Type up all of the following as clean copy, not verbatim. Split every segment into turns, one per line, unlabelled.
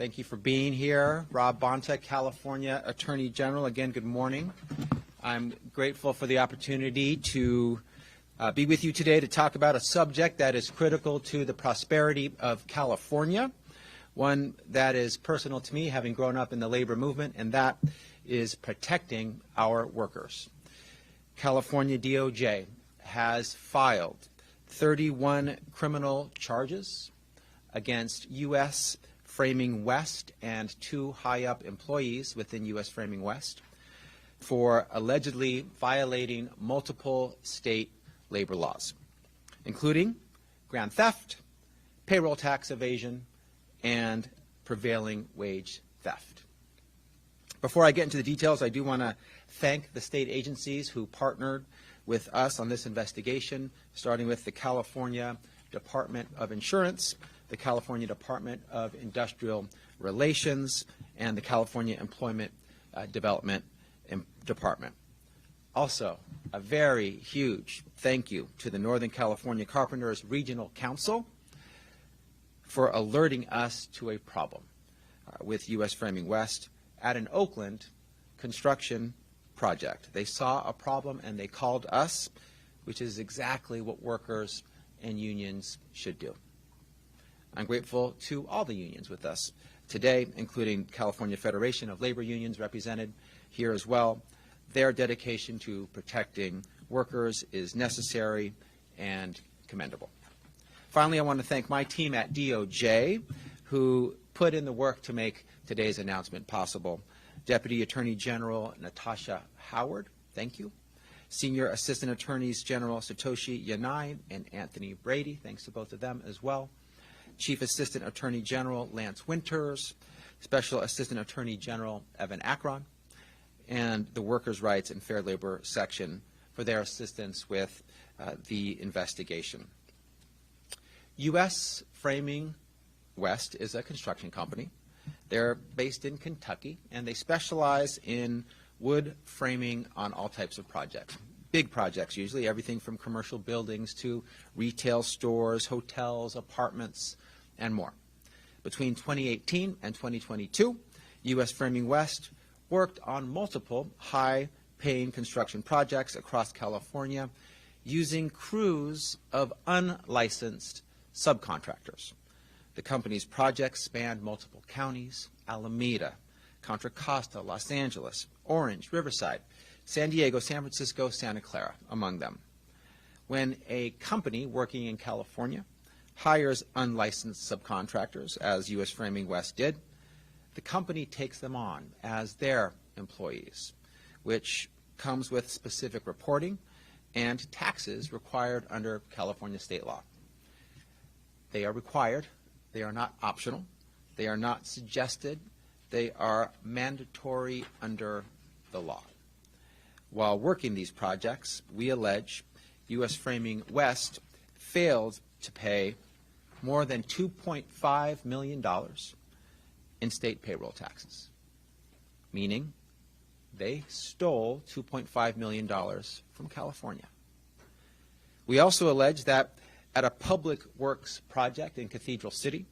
Thank you for being here. Rob Bonta, California Attorney General. Again, good morning. I'm grateful for the opportunity to be with you today to talk about a subject that is critical to the prosperity of California, one that is personal to me, having grown up in the labor movement, and that is protecting our workers. California DOJ has filed 31 criminal charges against U.S. Framing West and 2 high-up employees within U.S. Framing West for allegedly violating multiple state labor laws, including grand theft, payroll tax evasion, and prevailing wage theft. Before I get into the details, I do want to thank the state agencies who partnered with us on this investigation, starting with the California Department of Insurance, the California Department of Industrial Relations, and the California Employment Development Department. Also, a very huge thank you to the Northern California Carpenters Regional Council for alerting us to a problem with U.S. Framing West at an Oakland construction project. They saw a problem and they called us, which is exactly what workers and unions should do. I'm grateful to all the unions with us today, including California Federation of Labor Unions represented here as well. Their dedication to protecting workers is necessary and commendable. Finally, I want to thank my team at DOJ who put in the work to make today's announcement possible. Deputy Attorney General Natasha Howard, thank you. Senior Assistant Attorneys General Satoshi Yanai and Anthony Brady, thanks to both of them as well. Chief Assistant Attorney General Lance Winters, Special Assistant Attorney General Evan Akron, and the Workers' Rights and Fair Labor Section for their assistance with the investigation. U.S. Framing West is a construction company. They're based in Kentucky, and they specialize in wood framing on all types of projects. Big projects, usually everything from commercial buildings to retail stores, hotels, apartments, and more. Between 2018 and 2022, U.S. Framing West worked on multiple high-paying construction projects across California using crews of unlicensed subcontractors. The company's projects spanned multiple counties: Alameda, Contra Costa, Los Angeles, Orange, Riverside, San Diego, San Francisco, Santa Clara, among them. When a company working in California hires unlicensed subcontractors, as U.S. Framing West did, the company takes them on as their employees, which comes with specific reporting and taxes required under California state law. They are required. They are not optional. They are not suggested. They are mandatory under the law. While working these projects, we allege U.S. Framing West failed to pay more than $2.5 million in state payroll taxes, meaning they stole $2.5 million from California. We also allege that at a public works project in Cathedral City,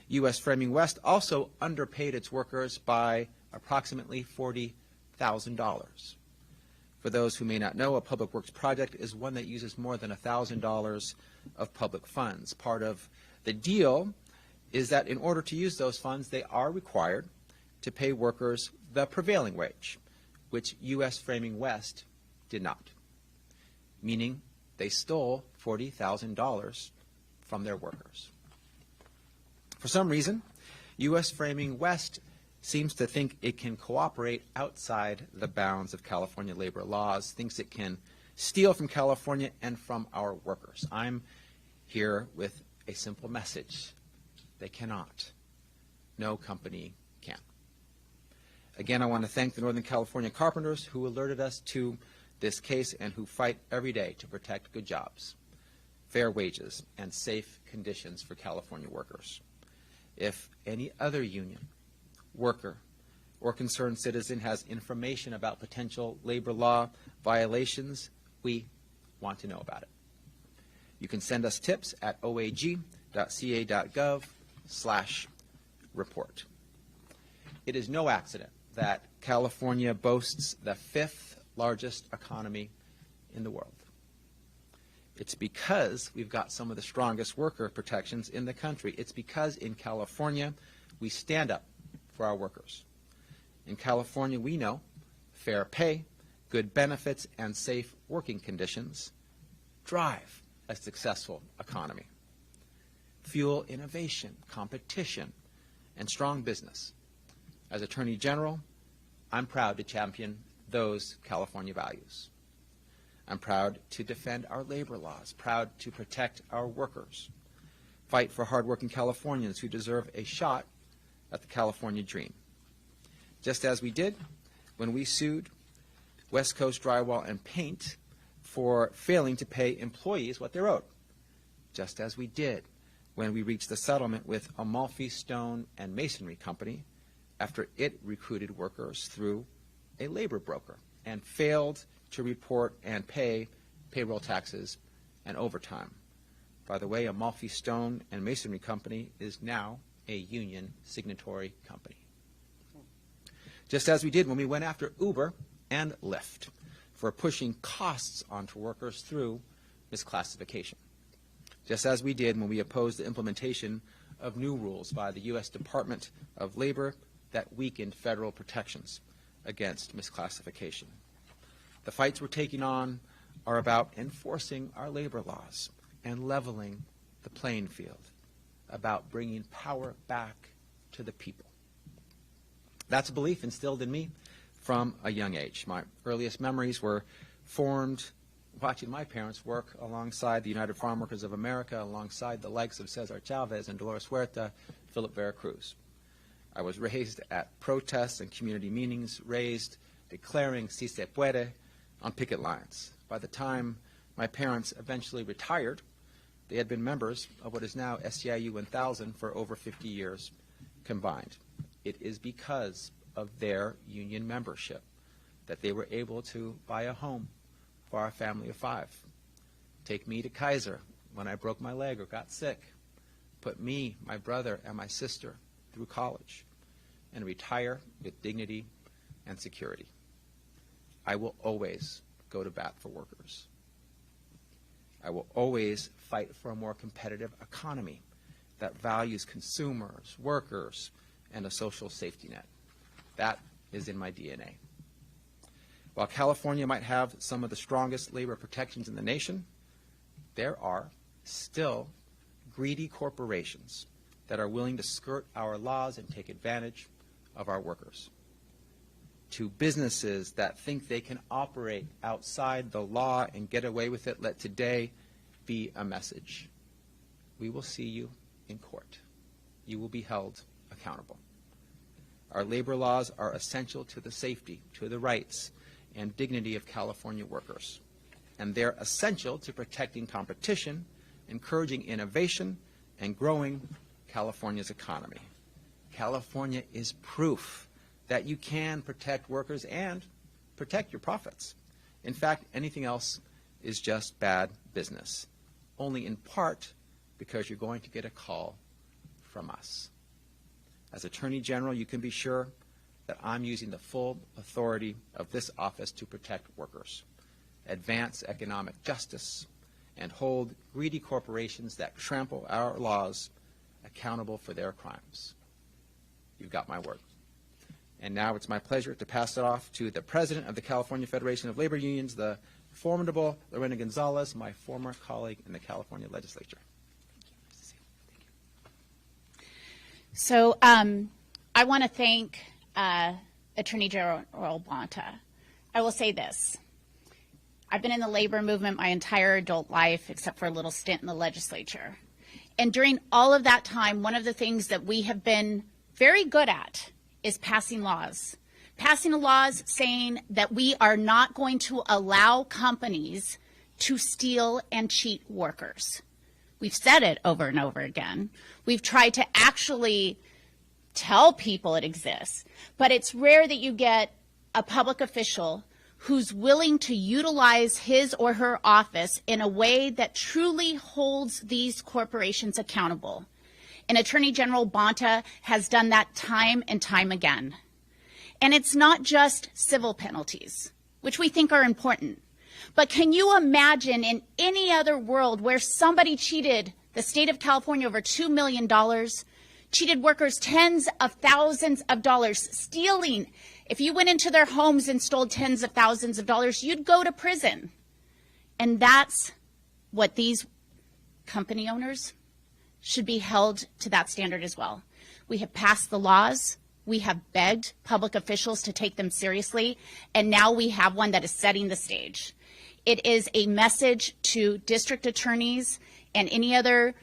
U.S. Framing West also underpaid its workers by approximately $40,000. For those who may not know, a public works project is one that uses more than $1,000 of public funds. Part of the deal is that in order to use those funds, they are required to pay workers the prevailing wage, which U.S. Framing West did not, meaning they stole $40,000 from their workers. For some reason, U.S. Framing West seems to think it can cooperate outside the bounds of California labor laws, thinks it can steal from California and from our workers. I'm here with a simple message. They cannot. No company can. Again, I want to thank the Northern California Carpenters who alerted us to this case and who fight every day to protect good jobs, fair wages, and safe conditions for California workers. If any other union, worker, or concerned citizen has information about potential labor law violations, we want to know about it. You can send us tips at oag.ca.gov/report. It is no accident that California boasts the 5th largest economy in the world. It's because we've got some of the strongest worker protections in the country. It's because in California, we stand up for our workers. In California, we know fair pay, good benefits, and safe working conditions drive a successful economy. Fuel innovation, competition, and strong business. As Attorney General, I'm proud to champion those California values. I'm proud to defend our labor laws, proud to protect our workers, fight for hardworking Californians who deserve a shot at the California dream. Just as we did when we sued West Coast Drywall and Paint for failing to pay employees what they're owed. Just as we did when we reached the settlement with Amalfi Stone and Masonry Company after it recruited workers through a labor broker and failed to report and pay payroll taxes and overtime. By the way, Amalfi Stone and Masonry Company is now a union signatory company. Just as we did when we went after Uber and Lyft for pushing costs onto workers through misclassification. Just as we did when we opposed the implementation of new rules by the U.S. Department of Labor that weakened federal protections against misclassification. The fights we're taking on are about enforcing our labor laws and leveling the playing field, about bringing power back to the people. That's a belief instilled in me from a young age. My earliest memories were formed watching my parents work alongside the United Farm Workers of America, alongside the likes of Cesar Chavez and Dolores Huerta, Philip Vera Cruz. I was raised at protests and community meetings, raised declaring "Si se puede" on picket lines. By the time my parents eventually retired, they had been members of what is now SEIU 1000 for over 50 years combined. It is because of their union membership that they were able to buy a home for our family of 5, take me to Kaiser when I broke my leg or got sick, put me, my brother, and my sister through college, and retire with dignity and security. I will always go to bat for workers. I will always fight for a more competitive economy that values consumers, workers, and a social safety net. That is in my DNA. While California might have some of the strongest labor protections in the nation, there are still greedy corporations that are willing to skirt our laws and take advantage of our workers. To businesses that think they can operate outside the law and get away with it, let today be a message. We will see you in court. You will be held accountable. Our labor laws are essential to the safety, to the rights, and dignity of California workers. And they're essential to protecting competition, encouraging innovation, and growing California's economy. California is proof that you can protect workers and protect your profits. In fact, anything else is just bad business, only in part because you're going to get a call from us. As Attorney General, you can be sure that I'm using the full authority of this office to protect workers, advance economic justice, and hold greedy corporations that trample our laws accountable for their crimes. You've got my word. And now it's my pleasure to pass it off to the President of the California Federation of Labor Unions, the formidable Lorena Gonzalez, my former colleague in the California legislature.
So I want to thank Attorney General Bonta. I will say this. I've been in the labor movement my entire adult life, except for a little stint in the legislature. And during all of that time, one of the things that we have been very good at is passing laws. Passing laws saying that we are not going to allow companies to steal and cheat workers. We've said it over and over again. We've tried to actually tell people it exists, but it's rare that you get a public official who's willing to utilize his or her office in a way that truly holds these corporations accountable. And Attorney General Bonta has done that time and time again. And it's not just civil penalties, which we think are important. But can you imagine in any other world where somebody cheated the state of California over $2 million, cheated workers tens of thousands of dollars, stealing? If you went into their homes and stole tens of thousands of dollars, you'd go to prison. And that's what these company owners should be held to, that standard as well. We have passed the laws. We have begged public officials to take them seriously. And now we have one that is setting the stage. It is a message to district attorneys and any other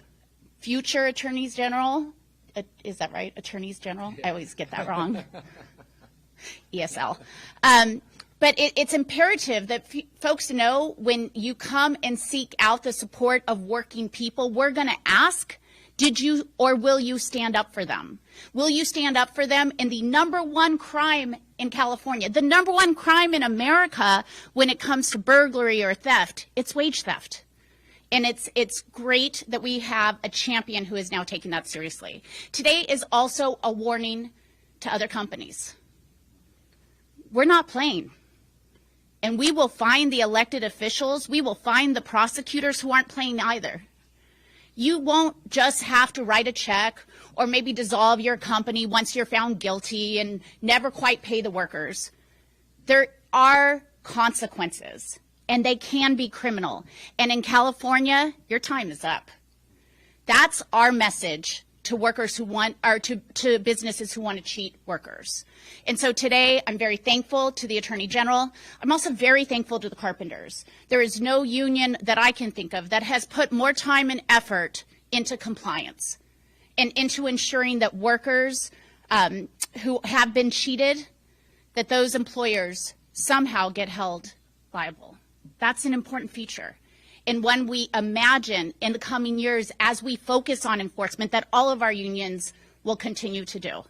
future attorneys general. Is that right? Attorneys general? I always get that wrong. ESL. But it's imperative that folks know when you come and seek out the support of working people, we're going to ask, did you or will you stand up for them? Will you stand up for them in the number one crime in California, the number one crime in America when it comes to burglary or theft? It's wage theft. And it's great that we have a champion who is now taking that seriously. Today is also a warning to other companies. We're not playing. And we will find the elected officials, we will find the prosecutors who aren't playing either. You won't just have to write a check or maybe dissolve your company once you're found guilty and never quite pay the workers. There are consequences, and they can be criminal. And in California, your time is up. That's our message to workers who want, or to businesses who want to cheat workers. And so today, I'm very thankful to the Attorney General. I'm also very thankful to the carpenters. There is no union that I can think of that has put more time and effort into compliance and into ensuring that workers who have been cheated, that those employers somehow get held liable. That's an important feature. And when we imagine in the coming years, as we focus on enforcement, that all of our unions will continue to do.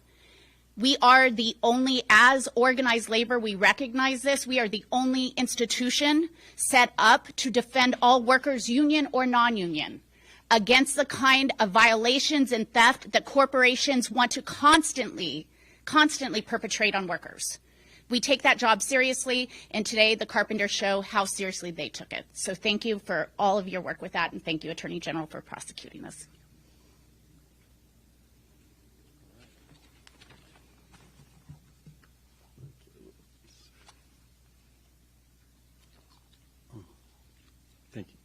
We are the only, as organized labor, we recognize this, we are the only institution set up to defend all workers, union or non-union, against the kind of violations and theft that corporations want to constantly perpetrate on workers. We take that job seriously, and today the carpenters show how seriously they took it. So thank you for all of your work with that, and thank you, Attorney General, for prosecuting this.
Thank you.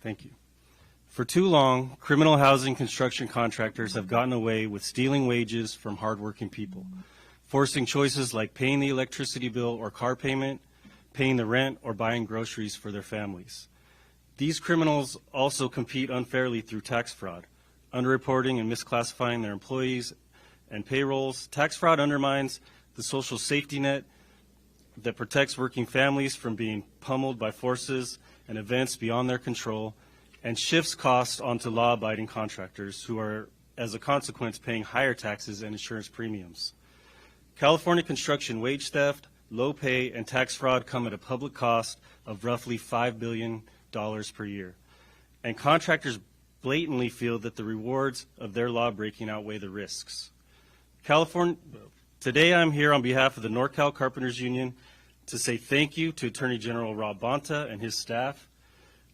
Thank you. For too long, criminal housing construction contractors have gotten away with stealing wages from hardworking people, forcing choices like paying the electricity bill or car payment, paying the rent, or buying groceries for their families. These criminals also compete unfairly through tax fraud, underreporting and misclassifying their employees and payrolls. Tax fraud undermines the social safety net that protects working families from being pummeled by forces and events beyond their control, and shifts costs onto law-abiding contractors who are, as a consequence, paying higher taxes and insurance premiums. California construction wage theft, low pay, and tax fraud come at a public cost of roughly $5 billion per year. And contractors blatantly feel that the rewards of their law-breaking outweigh the risks. Today I'm here on behalf of the NorCal Carpenters Union to say thank you to Attorney General Rob Bonta and his staff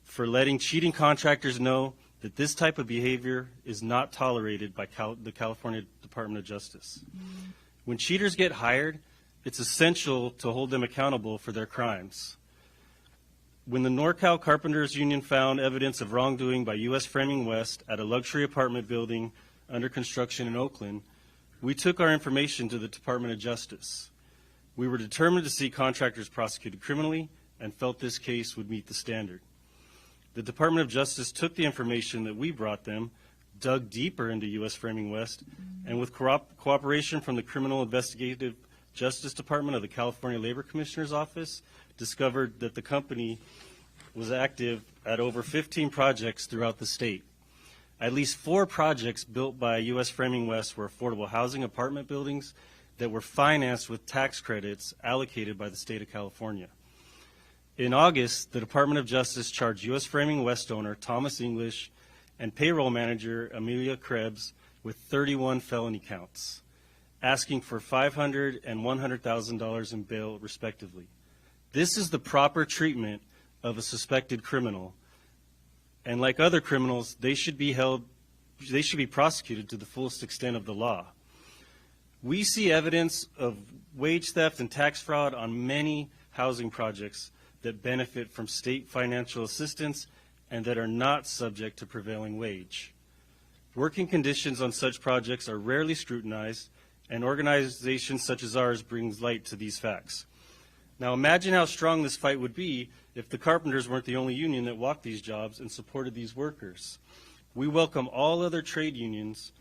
for letting cheating contractors know that this type of behavior is not tolerated by the California Department of Justice. When cheaters get hired, it's essential to hold them accountable for their crimes. When the NorCal Carpenters Union found evidence of wrongdoing by U.S. Framing West at a luxury apartment building under construction in Oakland, we took our information to the Department of Justice. We were determined to see contractors prosecuted criminally and felt this case would meet the standard. The Department of Justice took the information that we brought them, dug deeper into U.S. Framing West, and with cooperation from the Criminal Investigative Justice Department of the California Labor Commissioner's Office, discovered that the company was active at over 15 projects throughout the state. At least 4 projects built by U.S. Framing West were affordable housing apartment buildings that were financed with tax credits allocated by the state of California. In August, the Department of Justice charged U.S. Framing West owner Thomas English and payroll manager Amelia Krebs with 31 felony counts, asking for $500,000 and $100,000 in bail, respectively. This is the proper treatment of a suspected criminal, and like other criminals, they should be prosecuted to the fullest extent of the law. We see evidence of wage theft and tax fraud on many housing projects that benefit from state financial assistance and that are not subject to prevailing wage. Working conditions on such projects are rarely scrutinized, and organizations such as ours brings light to these facts. Now imagine how strong this fight would be if the carpenters weren't the only union that walked these jobs and supported these workers. We welcome all other trade unions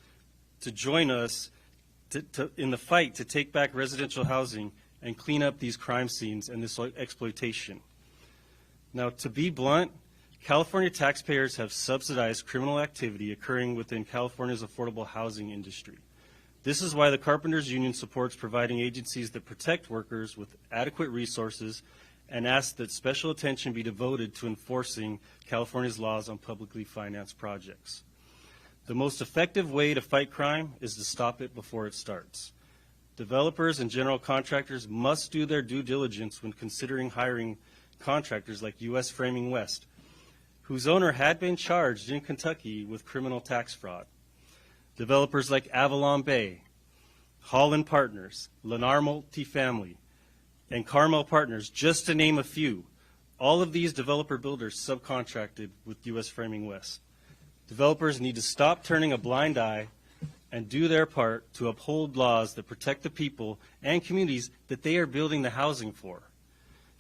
to join us in the fight to take back residential housing and clean up these crime scenes and this exploitation. Now, to be blunt, California taxpayers have subsidized criminal activity occurring within California's affordable housing industry. This is why the Carpenters Union supports providing agencies that protect workers with adequate resources and asks that special attention be devoted to enforcing California's laws on publicly financed projects. The most effective way to fight crime is to stop it before it starts. Developers and general contractors must do their due diligence when considering hiring contractors like U.S. Framing West, whose owner had been charged in Kentucky with criminal tax fraud. Developers like Avalon Bay, Holland Partners, Lennar Multifamily, and Carmel Partners, just to name a few. All of these developer builders subcontracted with U.S. Framing West. Developers need to stop turning a blind eye and do their part to uphold laws that protect the people and communities that they are building the housing for.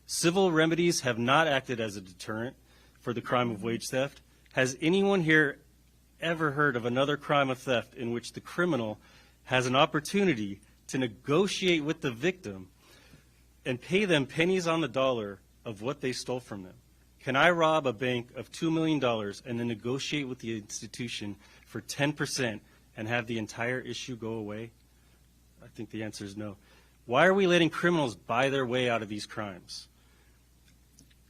Civil remedies have not acted as a deterrent for the crime of wage theft. Has anyone here ever heard of another crime of theft in which the criminal has an opportunity to negotiate with the victim and pay them pennies on the dollar of what they stole from them? Can I rob a bank of $2 million and then negotiate with the institution for 10% and have the entire issue go away? I think the answer is no. Why are we letting criminals buy their way out of these crimes?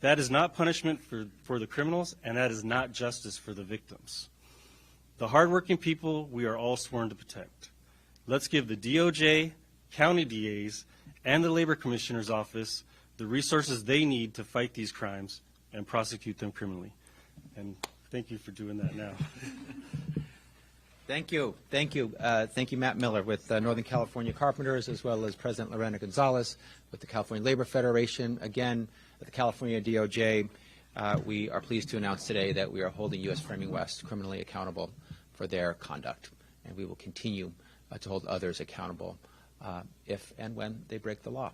That is not punishment for the criminals, and that is not justice for the victims. The hardworking people we are all sworn to protect. Let's give the DOJ, county DAs, and the Labor Commissioner's Office the resources they need to fight these crimes and prosecute them criminally. And thank you for doing that now.
Thank you. Thank you. Thank you, Matt Miller with Northern California Carpenters, as well as President Lorena Gonzalez with the California Labor Federation. Again, at the California DOJ, we are pleased to announce today that we are holding U.S. Framing West criminally accountable for their conduct, and we will continue to hold others accountable if and when they break the law.